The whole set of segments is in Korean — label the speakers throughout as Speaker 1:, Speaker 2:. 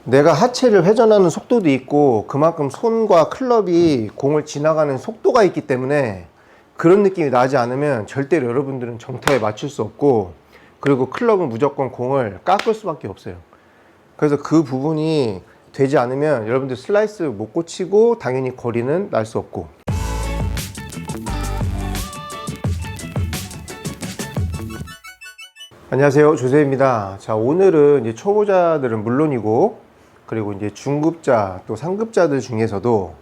Speaker 1: 내가 하체를 회전하는 속도도 있고 그만큼 손과 클럽이 공을 지나가는 속도가 있기 때문에 그런 느낌이 나지 않으면 절대로 여러분들은 정타에 맞출 수 없고, 그리고 클럽은 무조건 공을 깎을 수밖에 없어요. 그래서 그 부분이 되지 않으면 여러분들 슬라이스 못 고치고 당연히 거리는 날 수 없고. 안녕하세요, 조세입니다. 자, 오늘은 이제 초보자들은 물론이고, 그리고 이제 중급자 또 상급자들 중에서도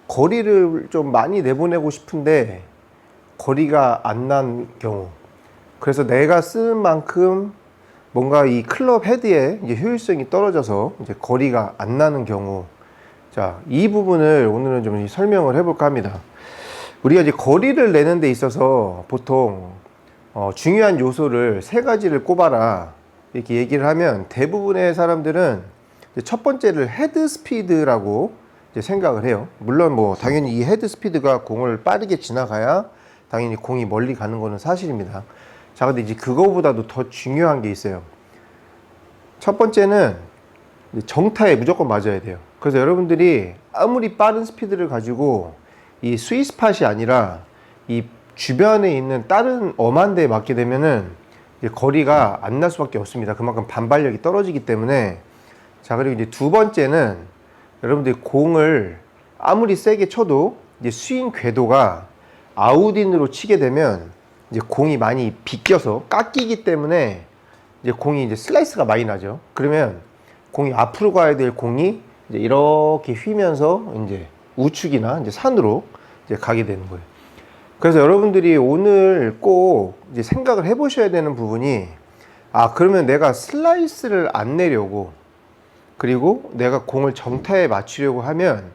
Speaker 1: 거리를 좀 많이 내보내고 싶은데 거리가 안 난 경우, 그래서 내가 쓰는 만큼 뭔가 이 클럽 헤드의 이제 효율성이 떨어져서 이제 거리가 안 나는 경우, 자, 이 부분을 오늘은 좀 설명을 해볼까 합니다. 우리가 이제 거리를 내는 데 있어서 보통 중요한 요소를 세 가지를 꼽아라 이렇게 얘기를 하면, 대부분의 사람들은 이제 첫 번째를 헤드 스피드라고 이제 생각을 해요. 물론 뭐 당연히 이 헤드 스피드가 공을 빠르게 지나가야 당연히 공이 멀리 가는 거는 사실입니다. 자, 근데 이제 그거보다도 더 중요한 게 있어요. 첫 번째는 정타에 무조건 맞아야 돼요. 그래서 여러분들이 아무리 빠른 스피드를 가지고 이 스윗스팟이 아니라 이 주변에 있는 다른 엄한 데에 맞게 되면은 거리가 안 날 수밖에 없습니다. 그만큼 반발력이 떨어지기 때문에. 자, 그리고 이제 두 번째는 여러분들이 공을 아무리 세게 쳐도 이제 스윙 궤도가 아웃인으로 치게 되면 이제 공이 많이 비껴서 깎이기 때문에 이제 공이 이제 슬라이스가 많이 나죠. 그러면 공이 앞으로 가야 될 공이 이제 이렇게 휘면서 이제 우측이나 이제 산으로 이제 가게 되는 거예요. 그래서 여러분들이 오늘 꼭 이제 생각을 해 보셔야 되는 부분이, 그러면 내가 슬라이스를 안 내려고, 그리고 내가 공을 정타에 맞추려고 하면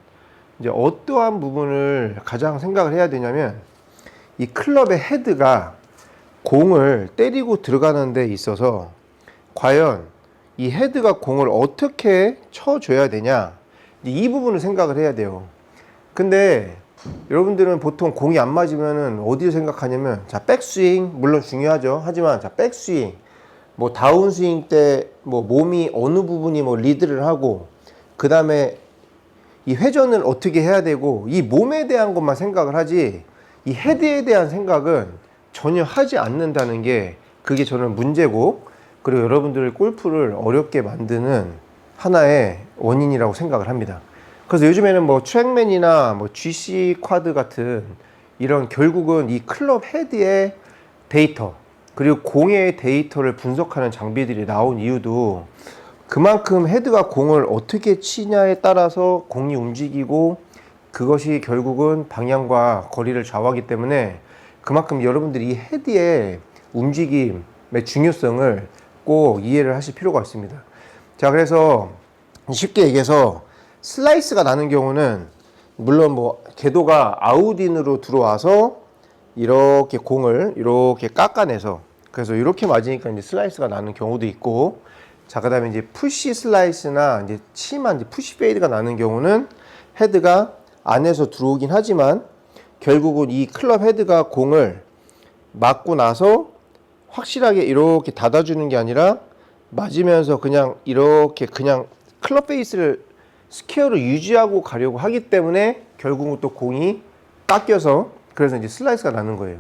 Speaker 1: 이제 어떠한 부분을 가장 생각을 해야 되냐면, 이 클럽의 헤드가 공을 때리고 들어가는 데 있어서 과연 이 헤드가 공을 어떻게 쳐줘야 되냐, 이 부분을 생각을 해야 돼요. 근데 여러분들은 보통 공이 안 맞으면은 어디를 생각하냐면, 자, 백스윙 물론 중요하죠. 하지만 자, 백스윙, 뭐 다운스윙 때 뭐 몸이 어느 부분이 뭐 리드를 하고, 그 다음에 이 회전을 어떻게 해야 되고, 이 몸에 대한 것만 생각을 하지 이 헤드에 대한 생각은 전혀 하지 않는다는 게, 그게 저는 문제고, 그리고 여러분들의 골프를 어렵게 만드는 하나의 원인이라고 생각을 합니다. 그래서 요즘에는 뭐 트랙맨이나 뭐 GC 쿼드 같은 이런, 결국은 이 클럽 헤드의 데이터 그리고 공의 데이터를 분석하는 장비들이 나온 이유도, 그만큼 헤드가 공을 어떻게 치냐에 따라서 공이 움직이고 그것이 결국은 방향과 거리를 좌우하기 때문에, 그만큼 여러분들이 이 헤드의 움직임의 중요성을 꼭 이해를 하실 필요가 있습니다. 자, 그래서 쉽게 얘기해서 슬라이스가 나는 경우는, 물론 뭐 궤도가 아웃인으로 들어와서 이렇게 공을 이렇게 깎아내서, 그래서 이렇게 맞으니까 이제 슬라이스가 나는 경우도 있고, 자, 그 다음에 이제 푸시 슬라이스나 이제 심한 이제 푸시 페이드가 나는 경우는 헤드가 안에서 들어오긴 하지만 결국은 이 클럽 헤드가 공을 맞고 나서 확실하게 이렇게 닫아주는 게 아니라 맞으면서 그냥 이렇게 그냥 클럽 페이스를 스퀘어로 유지하고 가려고 하기 때문에 결국은 또 공이 깎여서, 그래서 이제 슬라이스가 나는 거예요.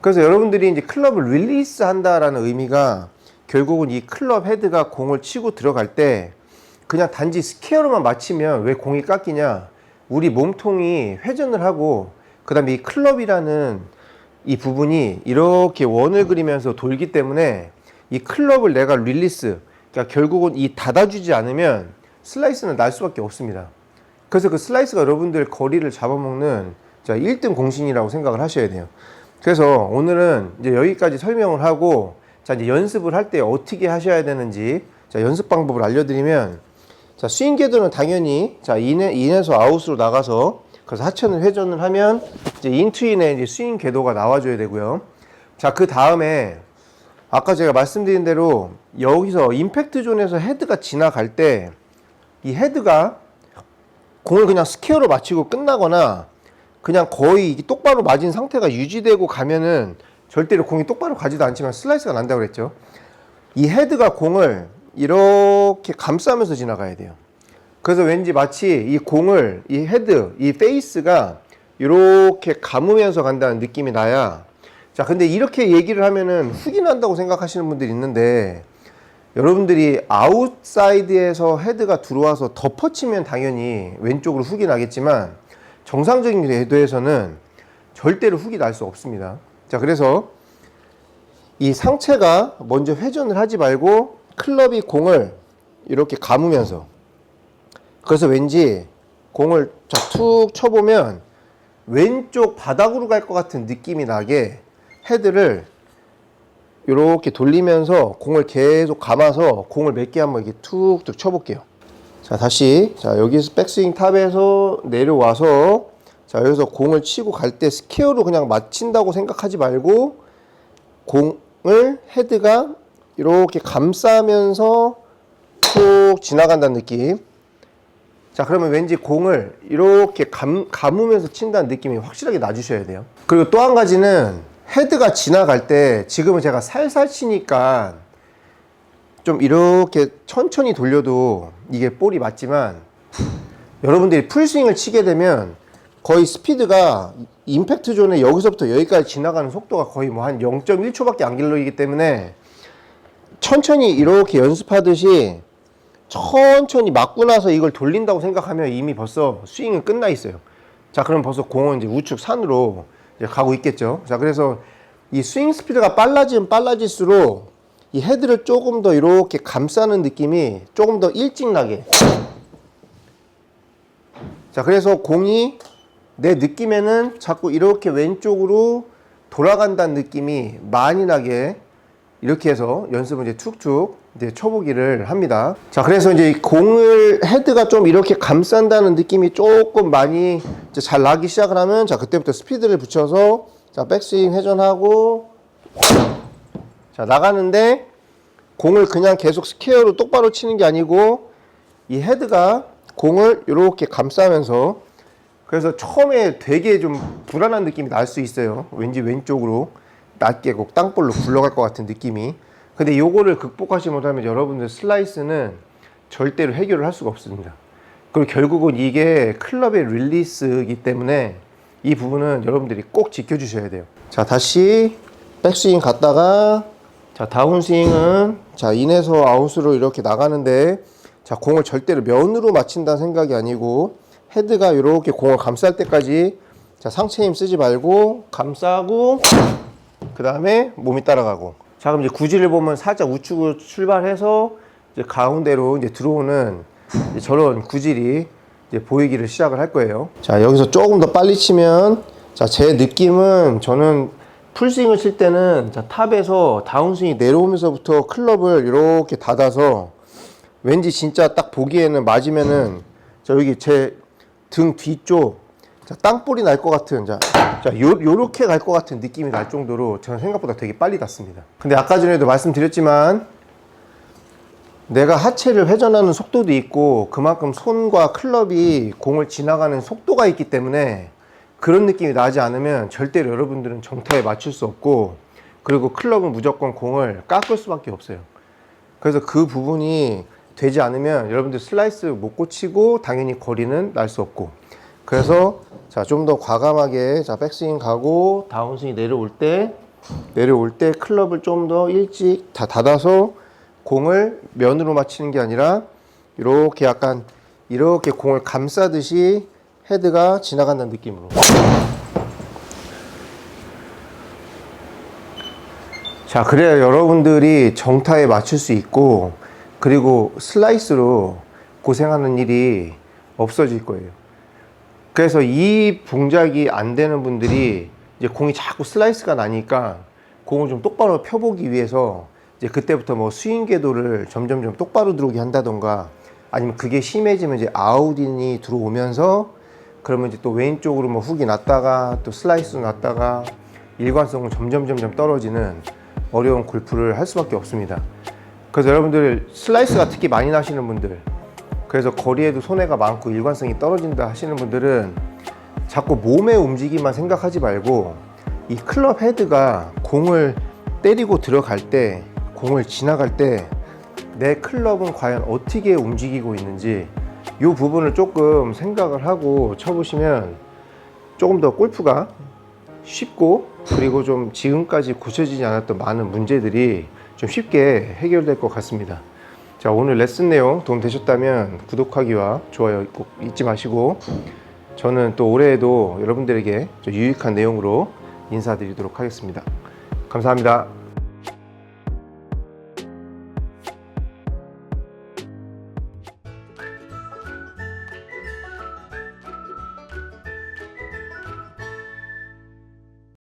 Speaker 1: 그래서 여러분들이 이제 클럽을 릴리스 한다라는 의미가, 결국은 이 클럽 헤드가 공을 치고 들어갈 때 그냥 단지 스퀘어로만 맞추면 왜 공이 깎이냐, 우리 몸통이 회전을 하고 그 다음에 이 클럽이라는 이 부분이 이렇게 원을 그리면서 돌기 때문에 이 클럽을 내가 릴리스, 그러니까 결국은 이 닫아주지 않으면 슬라이스는 날 수밖에 없습니다. 그래서 그 슬라이스가 여러분들 거리를 잡아먹는 1등 공신이라고 생각을 하셔야 돼요. 그래서 오늘은 이제 여기까지 설명을 하고, 자, 이제 연습을 할 때 어떻게 하셔야 되는지, 자, 연습 방법을 알려드리면, 자, 스윙 궤도는 당연히, 자, 인에서 아웃으로 나가서, 그래서 하천을 회전을 하면 이제 인투인의 이제 스윙 궤도가 나와줘야 되고요. 자, 그 다음에 아까 제가 말씀드린 대로 여기서 임팩트 존에서 헤드가 지나갈 때 이 헤드가 공을 그냥 스퀘어로 맞추고 끝나거나 그냥 거의 똑바로 맞은 상태가 유지되고 가면은 절대로 공이 똑바로 가지도 않지만 슬라이스가 난다고 그랬죠. 이 헤드가 공을 이렇게 감싸면서 지나가야 돼요. 그래서 왠지 마치 이 공을, 이 헤드, 이 페이스가 이렇게 감으면서 간다는 느낌이 나야. 자, 근데 이렇게 얘기를 하면은 훅이 난다고 생각하시는 분들이 있는데, 여러분들이 아웃사이드에서 헤드가 들어와서 덮어치면 당연히 왼쪽으로 훅이 나겠지만, 정상적인 궤도에서는 절대로 훅이 날 수 없습니다. 자, 그래서 이 상체가 먼저 회전을 하지 말고 클럽이 공을 이렇게 감으면서, 그래서 왠지 공을 툭 쳐보면 왼쪽 바닥으로 갈 것 같은 느낌이 나게 헤드를 이렇게 돌리면서 공을 계속 감아서 공을 몇 개 한번 이렇게 툭툭 쳐볼게요. 자, 다시. 자, 여기서 백스윙 탑에서 내려와서, 자, 여기서 공을 치고 갈 때 스퀘어로 그냥 맞힌다고 생각하지 말고 공을 헤드가 이렇게 감싸면서 툭 지나간다는 느낌. 자, 그러면 왠지 공을 이렇게 감으면서 친다는 느낌이 확실하게 나주셔야 돼요. 그리고 또 한 가지는 헤드가 지나갈 때, 지금은 제가 살살 치니까 좀 이렇게 천천히 돌려도 이게 볼이 맞지만, 여러분들이 풀스윙을 치게 되면 거의 스피드가 임팩트 존에 여기서부터 여기까지 지나가는 속도가 거의 뭐 한 0.1초밖에 안 길러지기 때문에, 천천히 이렇게 연습하듯이 천천히 맞고 나서 이걸 돌린다고 생각하면 이미 벌써 스윙은 끝나 있어요. 자, 그럼 벌써 공은 이제 우측 산으로 이제 가고 있겠죠. 자, 그래서 이 스윙 스피드가 빨라지면 빨라질수록 이 헤드를 조금 더 이렇게 감싸는 느낌이 조금 더 일찍 나게. 자, 그래서 공이 내 느낌에는 자꾸 이렇게 왼쪽으로 돌아간다는 느낌이 많이 나게, 이렇게 해서 연습을 이제 툭툭 이제 쳐보기를 합니다. 자, 그래서 이제 공을 헤드가 좀 이렇게 감싼다는 느낌이 조금 많이 이제 잘 나기 시작을 하면, 자, 그때부터 스피드를 붙여서, 자, 백스윙 회전하고, 자, 나가는데 공을 그냥 계속 스퀘어로 똑바로 치는 게 아니고 이 헤드가 공을 이렇게 감싸면서, 그래서 처음에 되게 좀 불안한 느낌이 날 수 있어요. 왠지 왼쪽으로 낮게 땅볼로 굴러갈 것 같은 느낌이. 근데 요거를 극복하지 못하면 여러분들 슬라이스는 절대로 해결을 할 수가 없습니다. 그리고 결국은 이게 클럽의 릴리스이기 때문에 이 부분은 여러분들이 꼭 지켜주셔야 돼요. 자, 다시 백스윙 갔다가, 자, 다운스윙은, 자, 인에서 아웃으로 이렇게 나가는데, 자, 공을 절대로 면으로 맞춘다는 생각이 아니고 헤드가 이렇게 공을 감쌀 때까지, 자, 상체 힘 쓰지 말고 감싸고, 그 다음에 몸이 따라가고. 자, 그럼 이제 구질을 보면 살짝 우측으로 출발해서 이제 가운데로 이제 들어오는 이제 저런 구질이 이제 보이기를 시작을 할 거예요. 자, 여기서 조금 더 빨리 치면, 자, 제 느낌은, 저는 풀스윙을 칠 때는, 자, 탑에서 다운스윙이 내려오면서부터 클럽을 이렇게 닫아서, 왠지 진짜 딱 보기에는 맞으면은, 자, 여기 제 등 뒤쪽, 자, 땅볼이 날 것 같은, 자, 요렇게 갈 것 같은 느낌이 날 정도로 저는 생각보다 되게 빨리 닿습니다. 근데 아까 전에도 말씀드렸지만, 내가 하체를 회전하는 속도도 있고 그만큼 손과 클럽이 공을 지나가는 속도가 있기 때문에 그런 느낌이 나지 않으면 절대로 여러분들은 정타에 맞출 수 없고, 그리고 클럽은 무조건 공을 깎을 수밖에 없어요. 그래서 그 부분이 되지 않으면 여러분들 슬라이스 못 고치고 당연히 거리는 날 수 없고, 그래서 자, 좀 더 과감하게, 자, 백스윙 가고 다운스윙 내려올 때 클럽을 좀 더 일찍 다 닫아서 공을 면으로 맞히는 게 아니라 이렇게 약간 이렇게 공을 감싸듯이 헤드가 지나간다는 느낌으로. 자, 그래야 여러분들이 정타에 맞출 수 있고, 그리고 슬라이스로 고생하는 일이 없어질 거예요. 그래서 이 동작이 안 되는 분들이 이제 공이 자꾸 슬라이스가 나니까 공을 좀 똑바로 펴보기 위해서 이제 그때부터 뭐 스윙 궤도를 점점 똑바로 들어오게 한다던가, 아니면 그게 심해지면 이제 아웃인이 들어오면서 그러면 이제 또 왼쪽으로 뭐 훅이 났다가 또 슬라이스 났다가 일관성은 점점 떨어지는 어려운 골프를 할 수밖에 없습니다. 그래서 여러분들 슬라이스가 특히 많이 나시는 분들, 그래서 거리에도 손해가 많고 일관성이 떨어진다 하시는 분들은 자꾸 몸의 움직임만 생각하지 말고 이 클럽 헤드가 공을 때리고 들어갈 때, 공을 지나갈 때 내 클럽은 과연 어떻게 움직이고 있는지 이 부분을 조금 생각을 하고 쳐보시면 조금 더 골프가 쉽고, 그리고 좀 지금까지 고쳐지지 않았던 많은 문제들이 좀 쉽게 해결될 것 같습니다. 자, 오늘 레슨 내용 도움 되셨다면 구독하기와 좋아요 꼭 잊지 마시고, 저는 또 올해에도 여러분들에게 좀 유익한 내용으로 인사드리도록 하겠습니다. 감사합니다.